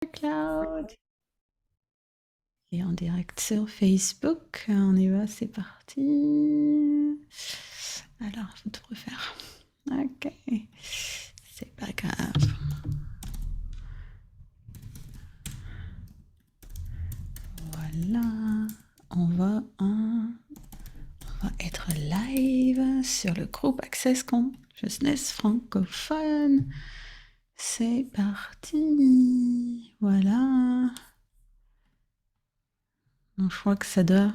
Cloud. Et en direct sur Facebook. On y va, c'est parti. Alors, faut tout refaire. Ok. C'est pas grave. Voilà. On va être live sur le groupe Access Consciousness francophone. C'est parti. Voilà. Donc, je crois que ça doit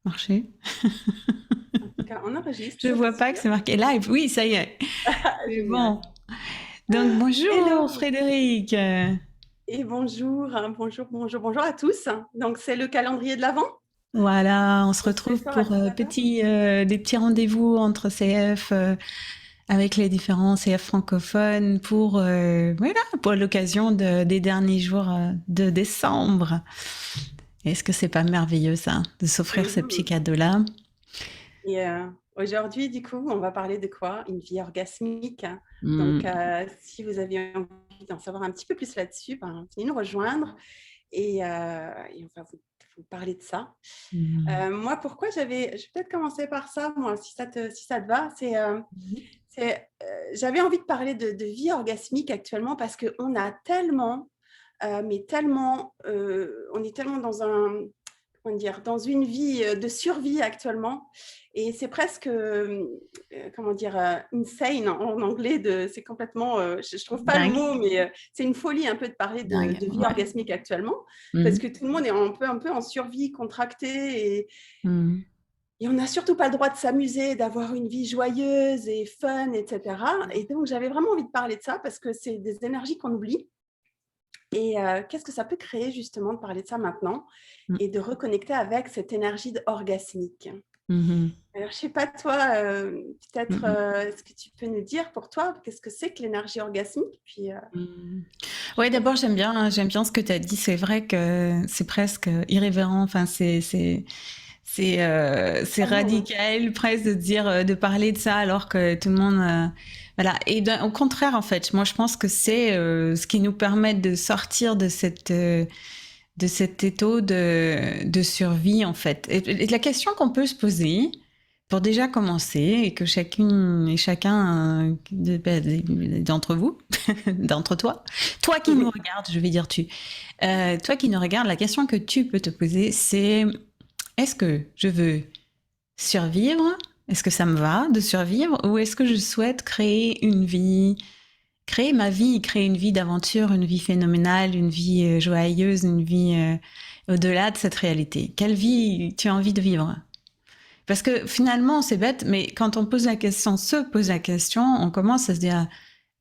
marcher. En tout cas, on enregistre. Je vois pas que c'est marqué live. Oui, ça y est. C'est Génial. bon. Donc, bonjour Hello Frédéric. et bonjour, hein, bonjour à tous. Donc, c'est le calendrier de l'Avent. Voilà, on se On se retrouve prépare à pour tout à l'heure. des petits rendez-vous entre CF avec les différents CF francophones voilà, pour l'occasion des derniers jours de décembre. Est-ce que c'est pas merveilleux ça, de s'offrir ces petits Mhm. cadeaux-là? Et aujourd'hui, du coup, on va parler de quoi? Une vie orgasmique. Donc, Hmm. si vous avez envie d'en savoir un petit peu plus là-dessus, ben, venez nous rejoindre et on va vous parler de ça. Hmm. Moi, je vais peut-être commencer par ça, moi, si ça te va. J'avais envie de parler de vie orgasmique actuellement parce qu'on a tellement, on est tellement dans une vie de survie actuellement. Et c'est presque, insane en anglais. C'est complètement, je ne trouve pas le Dingue, mot, mais c'est une folie un peu de parler dingue, de vie ouais. orgasmique actuellement parce Hmm. que tout le monde est un peu en survie, contracté Hmm. et on n'a surtout pas le droit de s'amuser, d'avoir une vie joyeuse et fun, etc. Et donc, j'avais vraiment envie de parler de ça parce que c'est des énergies qu'on oublie. Et qu'est-ce que ça peut créer justement de parler de ça maintenant Hmm. et de reconnecter avec cette énergie orgasmique. Hmm. Alors, je ne sais pas, toi, peut-être, Hmm. est-ce que tu peux nous dire pour toi, qu'est-ce que c'est que l'énergie orgasmique? Puis, Hmm. je Ouais, te d'abord laisse. j'aime bien ce que tu as dit. C'est vrai que c'est presque irrévérent. Enfin, c'est Tellement, radical presque de dire de parler de ça alors que tout le monde voilà. Et au contraire, en fait, moi je pense que c'est ce qui nous permet de sortir de cet étau de survie en fait. Et la question qu'on peut se poser pour déjà commencer et que chacune et chacun d'entre vous, d'entre toi qui nous hein. regarde, je vais dire toi qui nous regarde, la question que tu peux te poser, c'est est-ce que je veux survivre? Est-ce que ça me va de survivre? Ou est-ce que je souhaite créer ma vie, créer une vie d'aventure, une vie phénoménale, une vie joyeuse, une vie au-delà de cette réalité? Quelle vie tu as envie de vivre? Parce que finalement, c'est bête, mais quand on pose la question, se pose la question, on commence à se dire,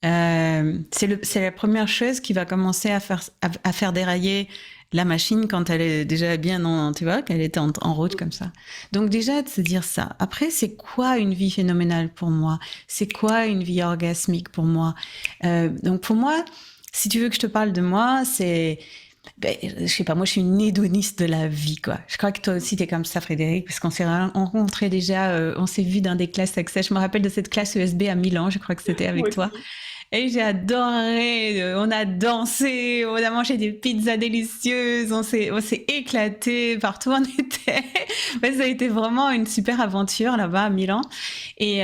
c'est la première chose qui va commencer à faire dérailler la machine quand elle est déjà bien tu vois, qu'elle était en route comme ça. Donc déjà de se dire ça. Après, c'est quoi une vie phénoménale pour moi? C'est quoi une vie orgasmique pour moi? Donc pour moi, si tu veux que je te parle de moi, je sais pas, moi je suis une hédoniste de la vie, quoi. Je crois que toi aussi t'es comme ça, Frédéric, parce qu'on s'est rencontrés déjà, on s'est vu dans des classes accès. Je me rappelle de cette classe USB à Milan, je crois que c'était Moi avec toi. aussi. Et j'ai adoré, on a dansé, on a mangé des pizzas délicieuses, on s'est éclaté partout où on était. Ouais, ça a été vraiment une super aventure là-bas à Milan. Et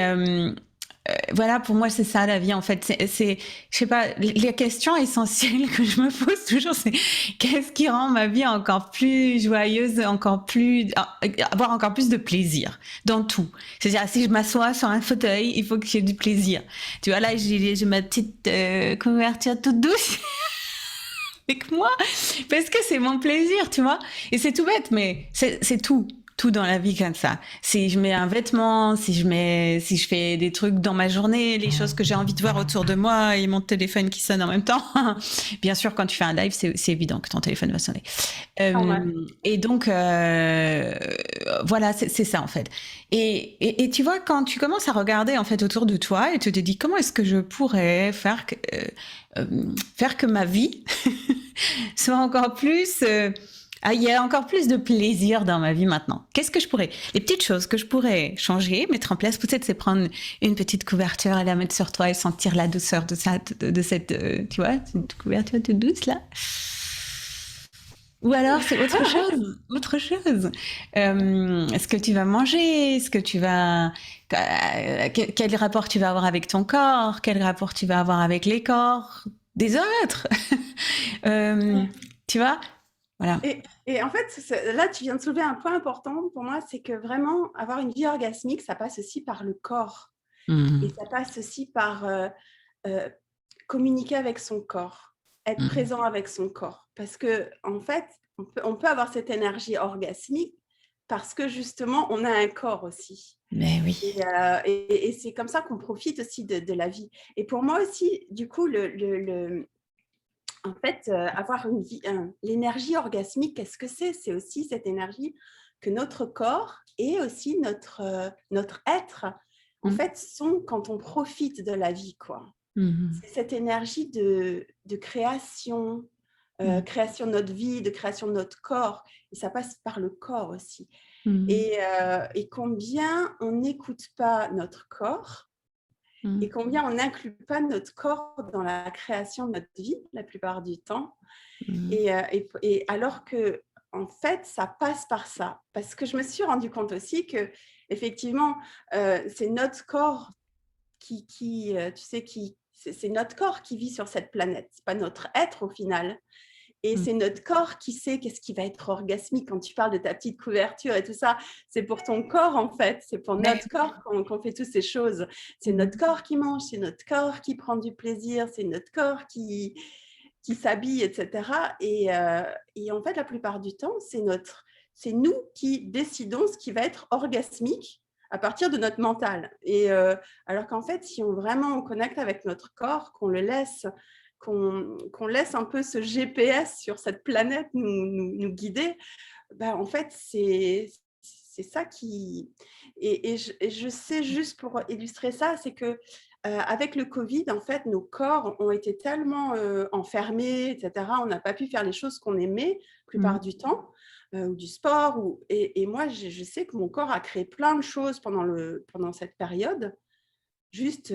voilà, pour moi, c'est ça la vie en fait. Je sais pas, les questions essentielles que je me pose toujours, c'est qu'est-ce qui rend ma vie encore plus joyeuse, avoir encore plus de plaisir dans tout. C'est-à-dire, si je m'assois sur un fauteuil, il faut que j'ai du plaisir. Tu vois, là, j'ai ma petite couverture toute douce avec moi parce que c'est mon plaisir, tu vois. Et c'est tout bête, mais c'est tout dans la vie comme ça. Si je mets un vêtement, si je fais des trucs dans ma journée, les choses que j'ai envie de voir autour de moi et mon téléphone qui sonne en même temps. Bien sûr, quand tu fais un live, c'est évident que ton téléphone va sonner. Normal. Et donc, voilà, c'est ça en fait. Et tu vois, quand tu commences à regarder en fait autour de toi et tu te dis comment est-ce que je pourrais faire que ma vie soit encore plus il y a encore plus de plaisir dans ma vie maintenant. Qu'est-ce que je pourrais Les petites choses que je pourrais changer, mettre en place, peut-être c'est prendre une petite couverture et la mettre sur toi et sentir la douceur de cette, tu vois, cette couverture toute douce là. Ou alors c'est autre chose, autre chose. Ce que tu vas manger, ce que tu vas, quel rapport tu vas avoir avec ton corps, quel rapport tu vas avoir avec les corps des autres. Euh, tu vois, voilà. Et en fait, là, tu viens de soulever un point important pour moi, c'est que vraiment, avoir une vie orgasmique, ça passe aussi par le corps. Et Mhm, ça passe aussi par euh, communiquer avec son corps, être mhm. présent avec son corps. Parce que, en fait, on peut avoir cette énergie orgasmique parce que justement, on a un corps aussi. Mais oui. Et c'est comme ça qu'on profite aussi de la vie. Et pour moi aussi, du coup, en fait, avoir une vie, l'énergie orgasmique, qu'est-ce que c'est? C'est aussi cette énergie que notre corps et aussi notre être, en Mhm, fait, sont quand on profite de la vie, quoi. mhm, C'est cette énergie de création, mhm, création de notre vie, de création de notre corps. Et ça passe par le corps aussi. mhm, Et combien on n'écoute pas notre corps et mhm, combien on n'inclut pas notre corps dans la création de notre vie la plupart du temps. mhm. Et alors que, en fait, ça passe par ça. Parce que je me suis rendu compte aussi que, effectivement, c'est notre corps tu sais, c'est notre corps qui vit sur cette planète. C'est pas notre être au final. Et c'est notre corps qui sait qu'est-ce qui va être orgasmique. Quand tu parles de ta petite couverture et tout ça, c'est pour ton corps en fait. C'est pour Mais notre corps qu'on fait toutes ces choses. C'est notre oui. corps qui mange, c'est notre corps qui prend du plaisir, c'est notre corps qui s'habille, etc. Et en fait, la plupart du temps, c'est nous qui décidons ce qui va être orgasmique à partir de notre mental. Alors qu'en fait, si vraiment on connecte avec notre corps, qu'on laisse un peu ce GPS sur cette planète nous guider, ben, en fait, c'est ça qui... Et je sais juste pour illustrer ça, c'est que avec le Covid, en fait, nos corps ont été tellement enfermés, etc. On n'a pas pu faire les choses qu'on aimait la plupart Mhm. du temps, ou du sport. Et moi, je sais que mon corps a créé plein de choses pendant cette période, juste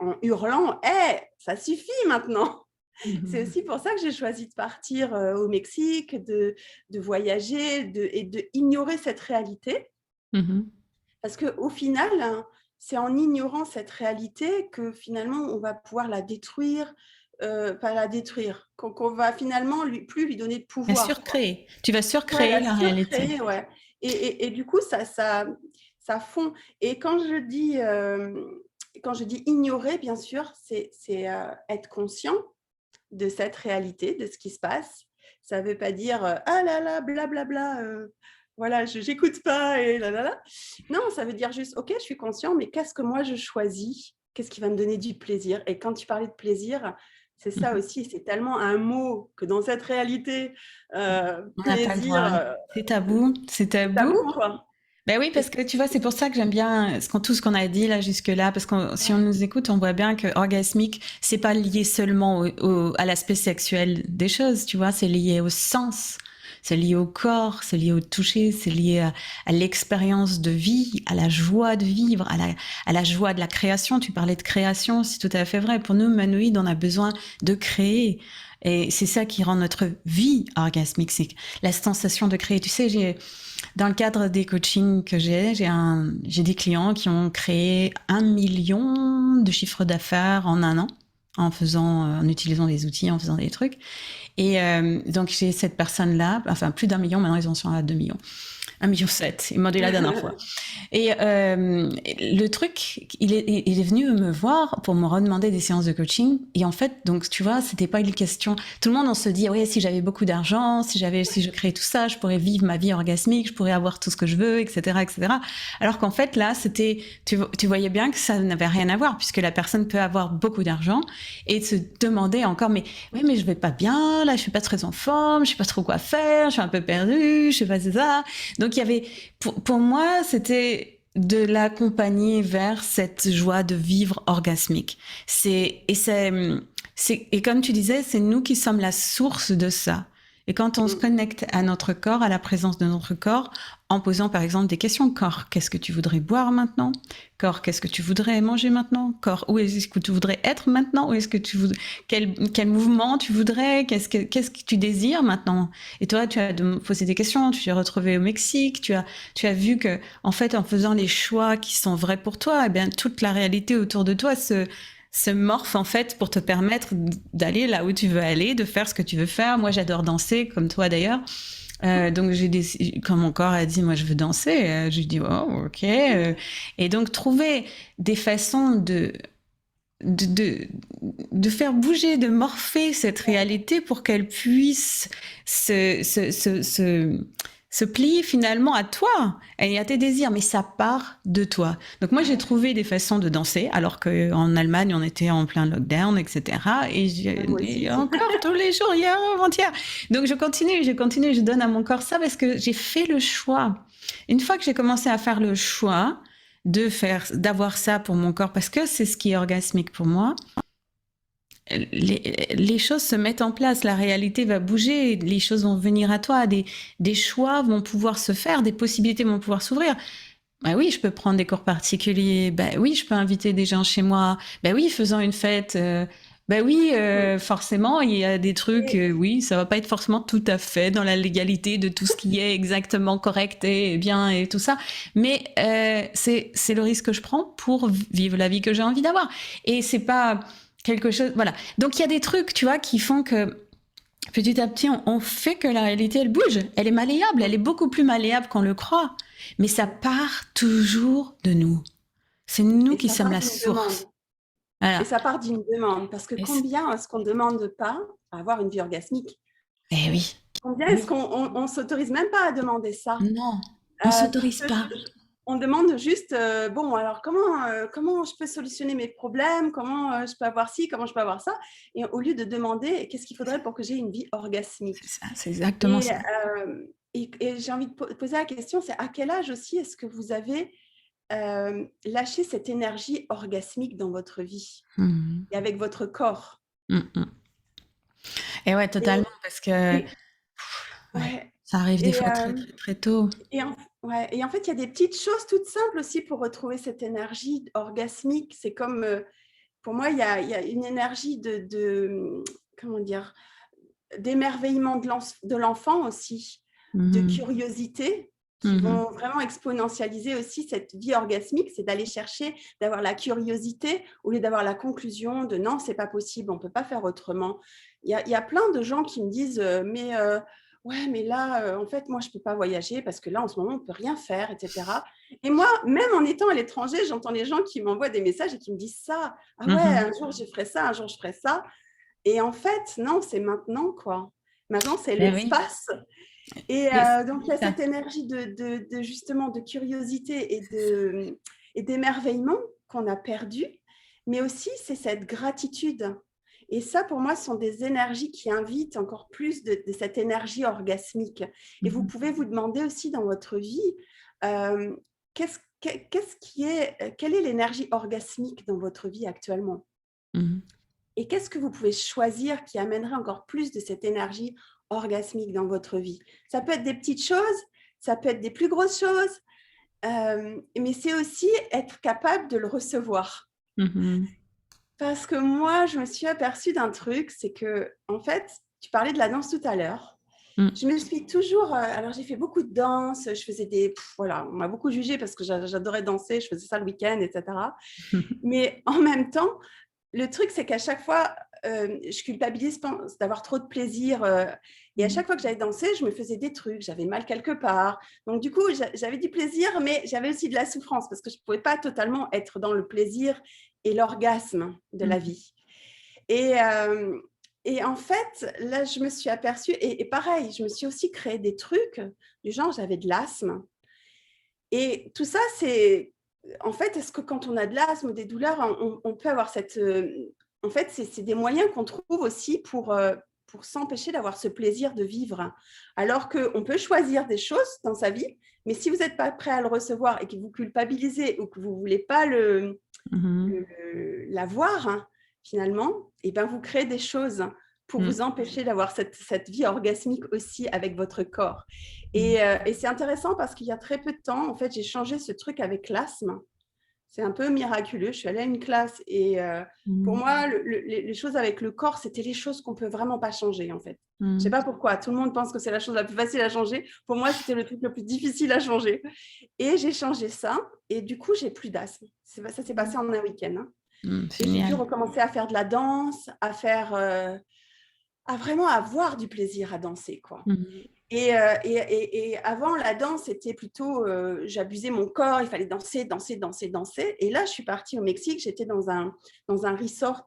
en hurlant, hé, ça suffit maintenant. C'est Mhm. aussi pour ça que j'ai choisi de partir au Mexique, de voyager et de ignorer cette réalité. Mhm. Parce qu'au final, hein, c'est en ignorant cette réalité que finalement, on va pouvoir la détruire, pas la détruire, qu'on va finalement plus lui donner de La pouvoir, quoi. surcréer. Tu vas Ouais, surcréer la la réalité. surcréer, ouais. Et du coup, ça fond. Et quand je dis ignorer, bien sûr, c'est être conscient de cette réalité, de ce qui se passe. Ça ne veut pas dire ah là là, blablabla, voilà, je n'écoute pas et là là là. Non, ça veut dire juste ok, je suis conscient, mais qu'est-ce que moi je choisis? Qu'est-ce qui va me donner du plaisir? Et quand tu parlais de plaisir, c'est ça Mhm. aussi, c'est tellement un mot que dans cette réalité, On n'a pas le plaisir, droit. C'est tabou. C'est c'est tabou. tabou, quoi. Ben oui, Et parce que tu vois, c'est pour ça que j'aime bien tout ce qu'on a dit là jusque-là, parce que si on nous écoute, on voit bien que orgasmique, c'est pas lié seulement à l'aspect sexuel des choses, tu vois, c'est lié au sens, c'est lié au corps, c'est lié au toucher, c'est lié à l'expérience de vie, à la joie de vivre, à la joie de la création. Tu parlais de création, c'est tout à fait vrai. Pour nous, humanoïdes, on a besoin de créer. Et c'est ça qui rend notre vie orgasmique, c'est la sensation de créer. Tu sais, dans le cadre des coachings que j'ai des clients qui ont créé 1 million de chiffre d'affaires en un an en utilisant des outils, en faisant des trucs. Et donc j'ai cette personne-là, enfin plus d'1 million, maintenant ils en sont à 2 millions. 1,7 million, ils m'ont dit la dernière fois. Et le truc, il est venu me voir pour me redemander des séances de coaching. Et en fait, donc tu vois, c'était pas une question. Tout le monde on se dit, oui, si j'avais beaucoup d'argent, si je créais tout ça, je pourrais vivre ma vie orgasmique, je pourrais avoir tout ce que je veux, etc., etc. Alors qu'en fait là, tu voyais bien que ça n'avait rien à voir puisque la personne peut avoir beaucoup d'argent et se demander encore, mais oui, mais je vais pas bien, là, je suis pas très en forme, je sais pas trop quoi faire, je suis un peu perdue, je sais pas c'est ça. Donc il y avait, pour moi, c'était de l'accompagner vers cette joie de vivre orgasmique. Et comme tu disais, c'est nous qui sommes la source de ça. Et quand on se connecte à notre corps, à la présence de notre corps, en posant par exemple des questions, corps, qu'est-ce que tu voudrais boire maintenant? Corps, qu'est-ce que tu voudrais manger maintenant? Corps, où est-ce que tu voudrais être maintenant? Où est-ce que tu voudrais, quel mouvement tu voudrais? Qu'est-ce que tu désires maintenant? Et toi, tu as posé des questions, tu t'es retrouvé au Mexique, tu as vu que, en fait, en faisant les choix qui sont vrais pour toi, eh bien, toute la réalité autour de toi se morphe en fait pour te permettre d'aller là où tu veux aller, de faire ce que tu veux faire. Moi, j'adore danser, comme toi d'ailleurs. Donc, quand mon corps a dit, moi, je veux danser, j'ai dit, oh, ok. Et donc, trouver des façons de, de, de faire bouger, de morpher cette réalité pour qu'elle puisse se, se, se, se, se plier finalement à toi et à tes désirs, mais ça part de toi. Donc moi j'ai trouvé des façons de danser, alors qu'en Allemagne on était en plein lockdown, etc. Et encore tous les jours, hier, avant-hier. Donc je continue, je donne à mon corps ça parce que j'ai fait le choix. Une fois que j'ai commencé à faire le choix d'avoir ça pour mon corps, parce que c'est ce qui est orgasmique pour moi, les choses se mettent en place, la réalité va bouger, les choses vont venir à toi, des choix vont pouvoir se faire, des possibilités vont pouvoir s'ouvrir. Bah oui, je peux prendre des cours particuliers. Bah oui, je peux inviter des gens chez moi. Bah oui, faisant une fête. Bah oui, forcément, il y a des trucs. Oui, ça va pas être forcément tout à fait dans la légalité de tout ce qui est exactement correct et bien et tout ça. Mais c'est le risque que je prends pour vivre la vie que j'ai envie d'avoir. Et c'est pas quelque chose. Voilà. Donc il y a des trucs, tu vois, qui font que petit à petit, on fait que la réalité, elle bouge. Elle est malléable. Elle est beaucoup plus malléable qu'on le croit. Mais ça part toujours de nous. C'est nous qui sommes la source. Voilà. Et ça Voilà. part d'une demande. Parce que combien est-ce qu'on ne demande pas à avoir une vie orgasmique? Eh oui. Combien est-ce qu'on ne s'autorise même pas à demander ça? Non, on ne s'autorise pas. On demande juste, bon, alors comment je peux solutionner mes problèmes? Comment je peux avoir ci? Comment je peux avoir ça? Et au lieu de demander, qu'est-ce qu'il faudrait pour que j'ai une vie orgasmique? C'est ça, c'est exactement ça. Et j'ai envie de poser la question, c'est à quel âge aussi est-ce que vous avez lâché cette énergie orgasmique dans votre vie et avec votre corps? Et ouais, totalement, parce que ça arrive des fois très, très, très tôt. Et en fait, il y a des petites choses toutes simples aussi pour retrouver cette énergie orgasmique. C'est comme, pour moi, il y a une énergie comment dire, d'émerveillement de l'enfant aussi, de curiosité, qui vont vraiment exponentialiser aussi cette vie orgasmique. C'est d'aller chercher, d'avoir la curiosité au lieu d'avoir la conclusion de non, c'est pas possible, on peut pas faire autrement. Il y a plein de gens qui me disent ouais, mais là, en fait, moi, je peux pas voyager parce que là, en ce moment, on peut rien faire, etc. Et moi, même en étant à l'étranger, j'entends les gens qui m'envoient des messages et qui me disent ça. Ah ouais, un jour, je ferai ça, un jour, je ferai ça. Et en fait, non, c'est maintenant, quoi. Maintenant, c'est l'espace. Oui. Et donc, il y a cette énergie justement de curiosité et d'émerveillement qu'on a perdu. Mais aussi, c'est cette gratitude. Et ça, pour moi, sont des énergies qui invitent encore plus de cette énergie orgasmique. Et vous pouvez vous demander aussi dans votre vie, quelle est l'énergie orgasmique dans votre vie actuellement? Et qu'est-ce que vous pouvez choisir qui amènerait encore plus de cette énergie orgasmique dans votre vie? Ça peut être des petites choses, ça peut être des plus grosses choses, mais c'est aussi être capable de le recevoir. Parce que moi, je me suis aperçue d'un truc, c'est que, en fait, tu parlais de la danse tout à l'heure. Je me suis toujours... alors, j'ai fait beaucoup de danse, je faisais voilà, on m'a beaucoup jugée parce que j'adorais danser, je faisais ça le week-end, etc. Mais en même temps, le truc, c'est qu'à chaque fois, je culpabilise d'avoir trop de plaisir. Et à chaque fois que j'allais danser, je me faisais des trucs, j'avais mal quelque part. Donc, du coup, j'avais du plaisir, mais j'avais aussi de la souffrance parce que je ne pouvais pas totalement être dans le plaisir et l'orgasme de la vie. Et en fait, là, je me suis aperçue, et pareil, je me suis aussi créé des trucs du genre, j'avais de l'asthme. Et tout ça, c'est... En fait, est-ce que quand on a de l'asthme ou des douleurs, on peut avoir cette... En fait, c'est des moyens qu'on trouve aussi pour s'empêcher d'avoir ce plaisir de vivre. Alors qu'on peut choisir des choses dans sa vie, mais si vous n'êtes pas prêt à le recevoir et que vous culpabilisez ou que vous ne voulez pas l'avoir, finalement, et ben vous créez des choses pour vous empêcher d'avoir cette vie orgasmique aussi avec votre corps. Et c'est intéressant parce qu'il y a très peu de temps, en fait, j'ai changé ce truc avec l'asthme. C'est un peu miraculeux. Je suis allée à une classe et pour moi, les choses avec le corps, c'était les choses qu'on ne peut vraiment pas changer, en fait. Je ne sais pas pourquoi. Tout le monde pense que c'est la chose la plus facile à changer. Pour moi, c'était le truc le plus difficile à changer. Et j'ai changé ça. Et du coup, j'ai plus d'asthme. Ça s'est passé en un week-end. Hein. Et j'ai pu recommencer à faire de la danse, à vraiment avoir du plaisir à danser, quoi. Et avant, la danse, c'était plutôt, j'abusais mon corps, il fallait danser, danser, danser, danser. Et là, je suis partie au Mexique, j'étais dans un resort,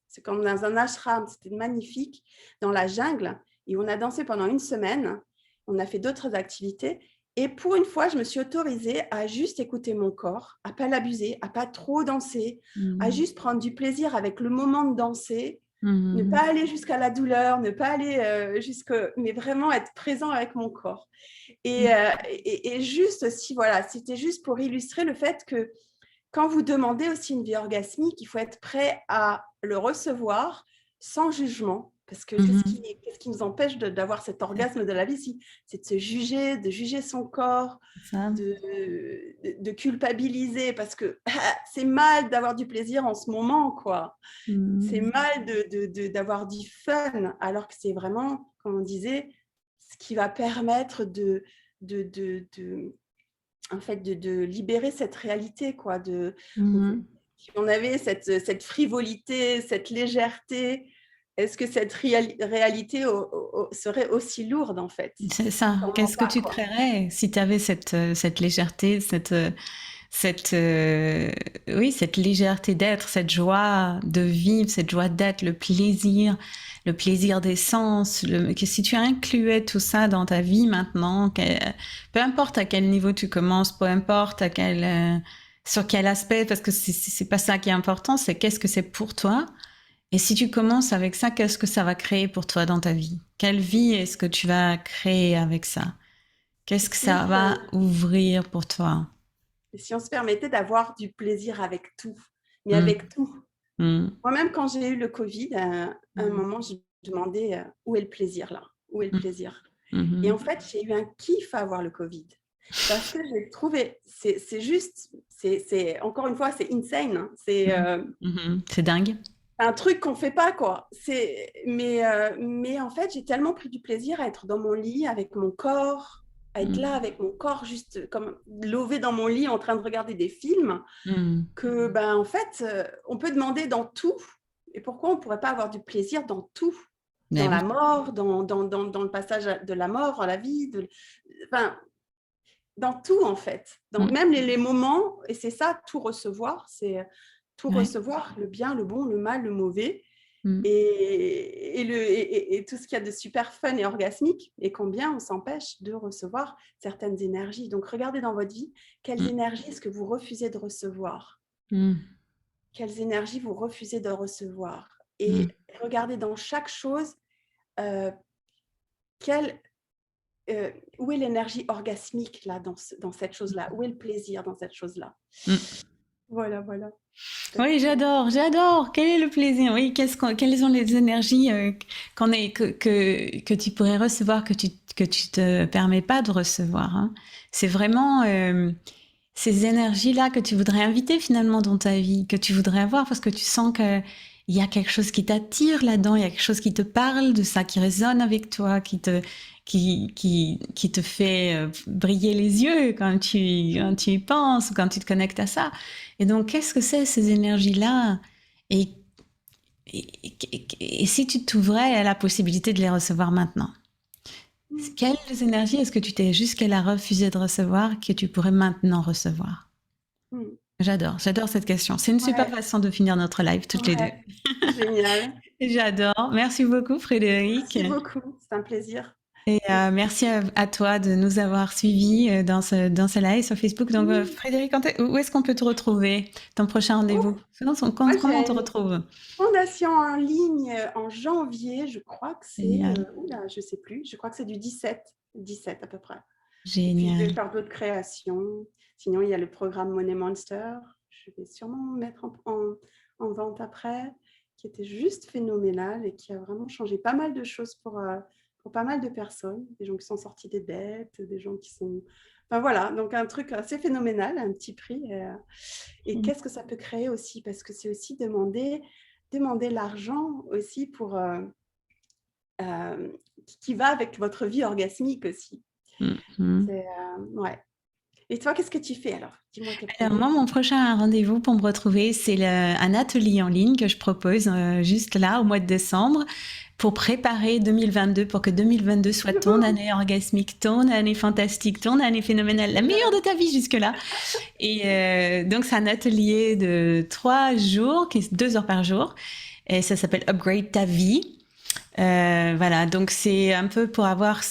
c'est comme dans un ashram, c'était magnifique, dans la jungle. Et on a dansé pendant une semaine, on a fait d'autres activités. Et pour une fois, je me suis autorisée à juste écouter mon corps, à ne pas l'abuser, à ne pas trop danser, à juste prendre du plaisir avec le moment de danser. Ne pas aller jusqu'à la douleur, ne pas aller mais vraiment être présent avec mon corps. Et juste aussi, voilà, c'était juste pour illustrer le fait que quand vous demandez aussi une vie orgasmique, il faut être prêt à le recevoir sans jugement. Parce que qu'est-ce qui nous empêche d'avoir cet orgasme de la vie? C'est de se juger, de juger son corps, de culpabiliser, parce que c'est mal d'avoir du plaisir en ce moment, quoi. C'est mal d'avoir du fun, alors que c'est vraiment, comme on disait, ce qui va permettre en fait, de libérer cette réalité, quoi. Si on avait cette frivolité, cette légèreté, est-ce que cette réalité serait aussi lourde, en fait? C'est ça. Qu'est-ce que tu créerais si tu avais cette légèreté, cette légèreté d'être, cette joie de vivre, cette joie d'être, le plaisir des sens, que si tu incluais tout ça dans ta vie maintenant, peu importe à quel niveau tu commences, peu importe sur quel aspect, parce que c'est pas ça qui est important, c'est qu'est-ce que c'est pour toi. Et si tu commences avec ça, qu'est-ce que ça va créer pour toi dans ta vie? Quelle vie est-ce que tu vas créer avec ça? Qu'est-ce que ça va ouvrir pour toi? Si on se permettait d'avoir du plaisir avec tout, mais avec tout. Moi-même, quand j'ai eu le Covid, à un moment, je me demandais où est le plaisir là? Où est le plaisir? Et en fait, j'ai eu un kiff à avoir le Covid. Parce que j'ai trouvé, c'est juste, encore une fois, c'est insane. Hein. C'est dingue. Un truc qu'on ne fait pas, quoi. Mais en fait, j'ai tellement pris du plaisir à être dans mon lit avec mon corps, à être là avec mon corps, juste comme lové dans mon lit en train de regarder des films, que, en fait, on peut demander dans tout. Et pourquoi on ne pourrait pas avoir du plaisir dans tout? Dans la mort, dans le passage de la mort à la vie, dans tout, en fait. Même les moments, et c'est ça, tout recevoir, c'est tout recevoir, le bien, le bon, le mal, le mauvais, et tout ce qu'il y a de super fun et orgasmique, et combien on s'empêche de recevoir certaines énergies. Donc, regardez dans votre vie, quelles énergies est-ce que vous refusez de recevoir? Quelles énergies vous refusez de recevoir? Et regardez dans chaque chose, où est l'énergie orgasmique là, dans cette chose-là? Où est le plaisir dans cette chose-là? Voilà. Oui, j'adore. Quel est le plaisir? Oui, quelles sont les énergies que tu pourrais recevoir, que tu te permets pas de recevoir, hein? C'est vraiment ces énergies-là que tu voudrais inviter finalement dans ta vie, que tu voudrais avoir parce que tu sens que il y a quelque chose qui t'attire là-dedans, il y a quelque chose qui te parle de ça, qui résonne avec toi, qui te fait briller les yeux quand tu y penses, quand tu te connectes à ça. Et donc, qu'est-ce que c'est ces énergies-là? Et si tu t'ouvrais à la possibilité de les recevoir maintenant? Quelles énergies est-ce que tu t'es jusqu'à refusé de recevoir que tu pourrais maintenant recevoir? J'adore cette question. C'est une super façon de finir notre live toutes les deux. Génial. J'adore. Merci beaucoup, Frédéric. Merci beaucoup. C'est un plaisir. Et merci à toi de nous avoir suivis dans ce live sur Facebook. Donc, Frédéric, où est-ce qu'on peut te retrouver? Ton prochain rendez-vous? Comment on te retrouve? Fondation en ligne en janvier, je crois que c'est... je ne sais plus. Je crois que c'est du 17 à peu près. Génial. Et puis, je vais faire d'autres créations. Sinon, il y a le programme Money Monster. Je vais sûrement mettre en vente après, qui était juste phénoménal et qui a vraiment changé pas mal de choses pour pas mal de personnes. Des gens qui sont sortis des dettes, des gens qui sont... Enfin voilà, donc un truc assez phénoménal, un petit prix. Et qu'est-ce que ça peut créer aussi? Parce que c'est aussi demander l'argent aussi pour... qui va avec votre vie orgasmique aussi. Ouais. Et toi, qu'est-ce que tu fais alors? Dis-moi tes Alors projets. moi, mon prochain rendez-vous pour me retrouver, c'est un atelier en ligne que je propose juste là au mois de décembre pour préparer 2022, pour que 2022 soit ton année orgasmique, ton année fantastique, ton année phénoménale, la meilleure de ta vie jusque-là. Et donc c'est un atelier de 3 jours, qui est 2 heures par jour, et ça s'appelle Upgrade ta vie. Voilà, donc c'est un peu pour avoir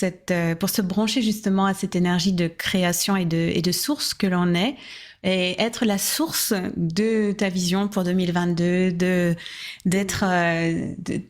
pour se brancher justement à cette énergie de création et de source que l'on est, et être la source de ta vision pour 2022,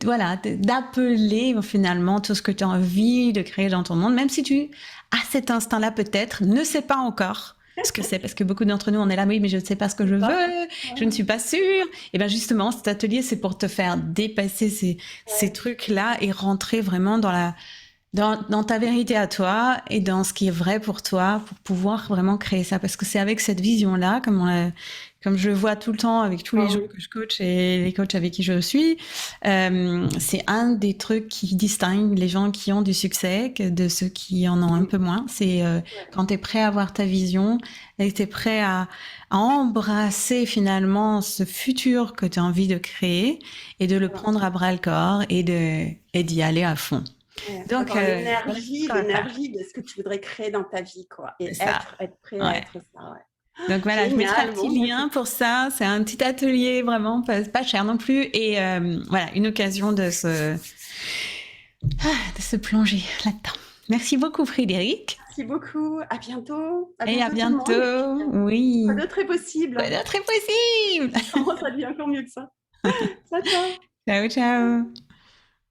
voilà, d'appeler finalement tout ce que tu as envie de créer dans ton monde, même si tu, à cet instant-là peut-être, ne sais pas encore ce que c'est, parce que beaucoup d'entre nous, on est là, oui, mais je ne sais pas ce que je veux, je ne suis pas sûre. Et bien justement, cet atelier, c'est pour te faire dépasser ces trucs-là et rentrer vraiment dans ta vérité à toi et dans ce qui est vrai pour toi, pour pouvoir vraiment créer ça. Parce que c'est avec cette vision-là, comme je le vois tout le temps avec tous les gens que je coach et les coachs avec qui je suis, c'est un des trucs qui distingue les gens qui ont du succès de ceux qui en ont un peu moins. C'est quand tu es prêt à avoir ta vision et que tu es prêt à embrasser finalement ce futur que tu as envie de créer et de le prendre à bras le corps et d'y aller à fond. Ouais, Donc, l'énergie de ce que tu voudrais créer dans ta vie, quoi. Et être prêt à être ça, ouais. Donc voilà, je mettrai un petit lien pour ça. C'est un petit atelier vraiment pas cher non plus. Et voilà, une occasion de se plonger là-dedans. Merci beaucoup, Frédéric. Merci beaucoup. À bientôt. Et à bientôt. Oui. Quoi d'autre est possible? Quoi d'autre est possible? Ça devient encore mieux que ça. Ciao, ciao. Ciao, ciao.